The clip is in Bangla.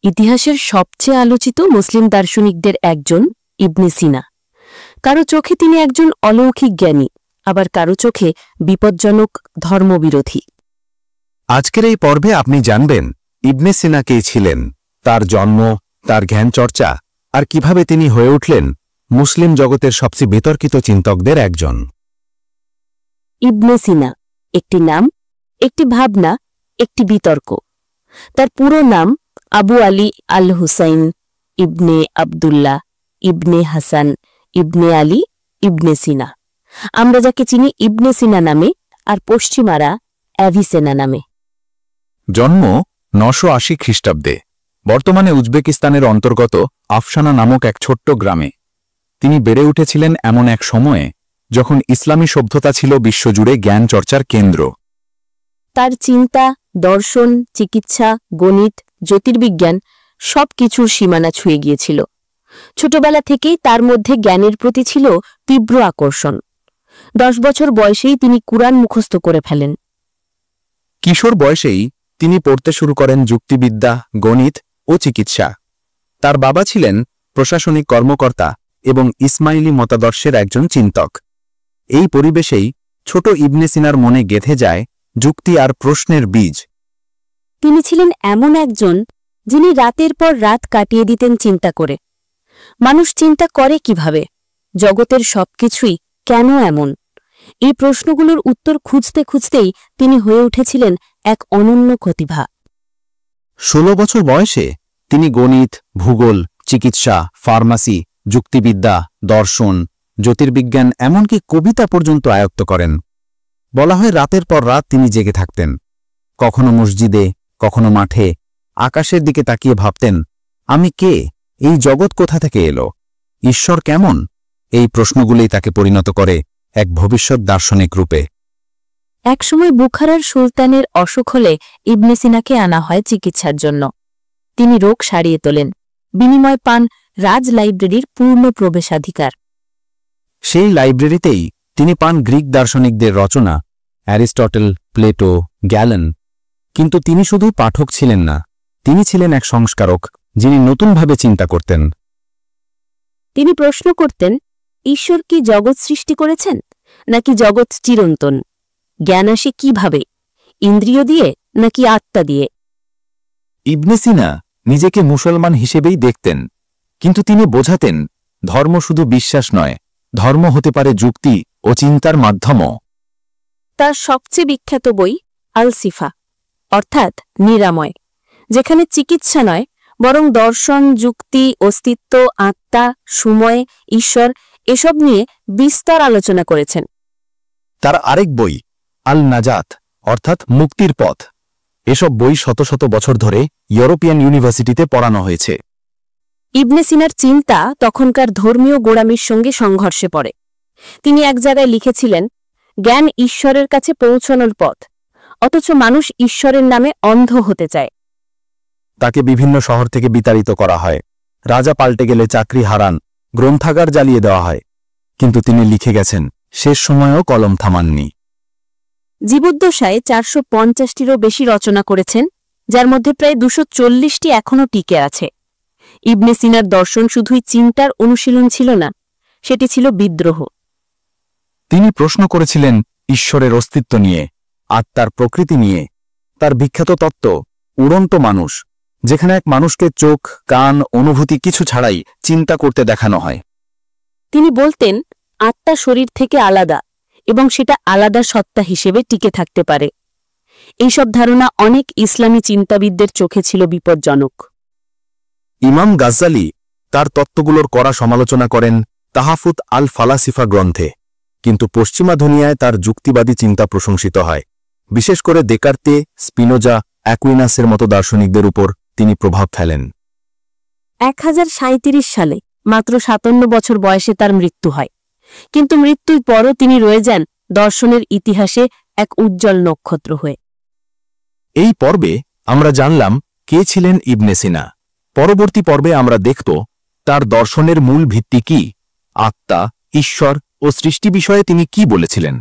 ইতিহাসের সবচেয়ে আলোচিত মুসলিম দার্শনিকদের একজন ইবনে সিনা। কারো চোখে তিনি একজন অলৌকিক জ্ঞানী, আবার কারো চোখে বিপজ্জনক ধর্মবিরোধী। আজকের এই পর্বে আপনি জানবেন ইবনে সিনা কে ছিলেন, তার জন্ম, তার জ্ঞান চর্চা, আর কিভাবে তিনি হয়ে উঠলেন মুসলিম জগতের সবচেয়ে বিতর্কিত চিন্তকদের একজন। ইবনে সিনা একটি নাম, একটি ভাবনা, একটি বিতর্ক। তার পুরো নাম আবু আলী আল হুসাইন ইবনে আবদুল্লাহ ইবনে হাসান ইবনে আলী ইবনে সিনা। আমরা যাকে চিনি ইবনে সিনা নামে, আর পশ্চিমারা অ্যাভিসেনা নামে। জন্ম 980 খ্রিস্টাব্দে, বর্তমানে উজবেকিস্তানের অন্তর্গত আফসানা নামক এক ছোট্ট গ্রামে। তিনি বেড়ে উঠেছিলেন এমন এক সময়ে যখন ইসলামী সভ্যতা ছিল বিশ্বজুড়ে জ্ঞান চর্চার কেন্দ্র। তার চিন্তা, দর্শন, চিকিৎসা, গণিত, জ্যোতির্বিজ্ঞান সবকিছুর সীমানা ছুঁয়ে গিয়েছিল। ছোটবেলা থেকেই তার মধ্যে জ্ঞানের প্রতি ছিল তীব্র আকর্ষণ। 10 বছর বয়সেই তিনি কুরআন মুখস্থ করে ফেলেন। কিশোর বয়সেই তিনি পড়তে শুরু করেন যুক্তিবিদ্যা, গণিত ও চিকিৎসা। তার বাবা ছিলেন প্রশাসনিক কর্মকর্তা এবং ইসমাইলি মতাদর্শের একজন চিন্তক। এই পরিবেশেই ছোট ইবনে সিনার মনে গেঁথে যায় যুক্তি আর প্রশ্নের বীজ। তিনি ছিলেন এমন একজন যিনি রাতের পর রাত কাটিয়ে দিতেন চিন্তা করে। মানুষ চিন্তা করে কিভাবে? জগতের সবকিছুই কেন এমন? এই প্রশ্নগুলোর উত্তর খুঁজতে খুঁজতেই তিনি হয়ে উঠেছিলেন এক অনন্য প্রতিভা। 16 বছর বয়সে তিনি গণিত, ভূগোল, চিকিৎসা, ফার্মাসি, যুক্তিবিদ্যা, দর্শন, জ্যোতির্বিজ্ঞান, এমনকি কবিতা পর্যন্ত আয়ত্ত করেন। বলা হয় রাতের পর রাত তিনি জেগে থাকতেন। কখনো মসজিদে, কখনো মাঠে আকাশের দিকে তাকিয়ে ভাবতেন, আমি কে? এই জগৎ কোথা থেকে এলো? ঈশ্বর কেমন? এই প্রশ্নগুলোই তাকে পরিণত করে এক ভবিষ্যৎ দার্শনিক রূপে। একসময় বুখারার সুলতানের অসুখ হলে ইবনে সিনাকে আনা হয় চিকিৎসার জন্য। তিনি রোগ সারিয়ে তোলেন, বিনিময় পান রাজ লাইব্রেরির পূর্ণ প্রবেশাধিকার। সেই লাইব্রেরিতেই তিনি পান গ্রিক দার্শনিকদের রচনা, অ্যারিস্টটল, প্লেটো, গ্যালেন। কিন্তু তিনি শুধু পাঠক ছিলেন না, তিনি ছিলেন এক সংস্কারক, যিনি নতুনভাবে চিন্তা করতেন। তিনি প্রশ্ন করতেন, ঈশ্বর কি জগৎ সৃষ্টি করেছেন, নাকি জগৎ চিরন্তন? জ্ঞান আসে কিভাবে, ইন্দ্রিয় দিয়ে নাকি আত্মা দিয়ে? ইবনে সিনা নিজেকে মুসলমান হিসেবেই দেখতেন, কিন্তু তিনি বোঝাতেন ধর্ম শুধু বিশ্বাস নয়, ধর্ম হতে পারে যুক্তি ও চিন্তার মাধ্যমও। তার সবচেয়ে বিখ্যাত বই আল সিফা, অর্থাৎ নিরাময়, যেখানে চিকিৎসা নয় বরং দর্শন, যুক্তি, অস্তিত্ব, আত্মা, সময়, ঈশ্বর এসব নিয়ে বিস্তর আলোচনা করেছেন। তার আরেক বই আল নাজাত, অর্থাৎ মুক্তির পথ। এসব বই শত শত বছর ধরে ইউরোপিয়ান ইউনিভার্সিটিতে পড়ানো হয়েছে। ইবনে সিনার চিন্তা তখনকার ধর্মীয় গোড়ামির সঙ্গে সংঘর্ষে পড়ে। তিনি এক জায়গায় লিখেছিলেন, জ্ঞান ঈশ্বরের কাছে পৌঁছানোর পথ, অথচ মানুষ ঈশ্বরের নামে অন্ধ হতে চায়। তাকে বিভিন্ন শহর থেকে বিতাড়িত করা হয়, রাজা পাল্টে গেলে চাকরি হারান, গ্রন্থাগার জ্বালিয়ে দেওয়া হয়। কিন্তু তিনি লিখে গেছেন, শেষ সময়েও কলম থামাননি। জীবদ্দশায় 450টিরও বেশি রচনা করেছেন, যার মধ্যে প্রায় 240টি এখনও টিকে আছে। ইবনে সিনার দর্শন শুধুই চিন্তার অনুশীলন ছিল না, সেটি ছিল বিদ্রোহ। তিনি প্রশ্ন করেছিলেন ঈশ্বরের অস্তিত্ব নিয়ে, আত্মার প্রকৃতি নিয়ে। তার বিখ্যাত তত্ত্ব উড়ন্ত মানুষ, যেখানে এক মানুষকে চোখ, কান, অনুভূতি কিছু ছাড়াই চিন্তা করতে দেখানো হয়। তিনি বলতেন, আত্মা শরীর থেকে আলাদা এবং সেটা আলাদা সত্তা হিসেবে টিকে থাকতে পারে। এইসব ধারণা অনেক ইসলামী চিন্তাবিদদের চোখে ছিল বিপজ্জনক। ইমাম গাজ্জালি তার তত্ত্বগুলোর কড়া সমালোচনা করেন তাহাফুত আল ফালাসিফা গ্রন্থে, কিন্তু পশ্চিমা দুনিয়ায় তার যুক্তিবাদী চিন্তা প্রশংসিত হয়। বিশেষ করে দেকার্তে, স্পিনোজা, অ্যাকুইনাসের মতো দার্শনিকদের উপর তিনি প্রভাব ফেলেন। 1037 সালে মাত্র 57 বছর বয়সে তার মৃত্যু হয়, কিন্তু মৃত্যুর পরও তিনি রয়ে যান দর্শনের ইতিহাসে এক উজ্জ্বল নক্ষত্র হয়ে। এই পর্বে আমরা জানলাম কে ছিলেন ইবনে সিনা। পরবর্তী পর্বে আমরা দেখব তার দর্শনের মূল ভিত্তি কি, আত্মা, ঈশ্বর ও সৃষ্টি বিষয়ে তিনি কি বলেছিলেন।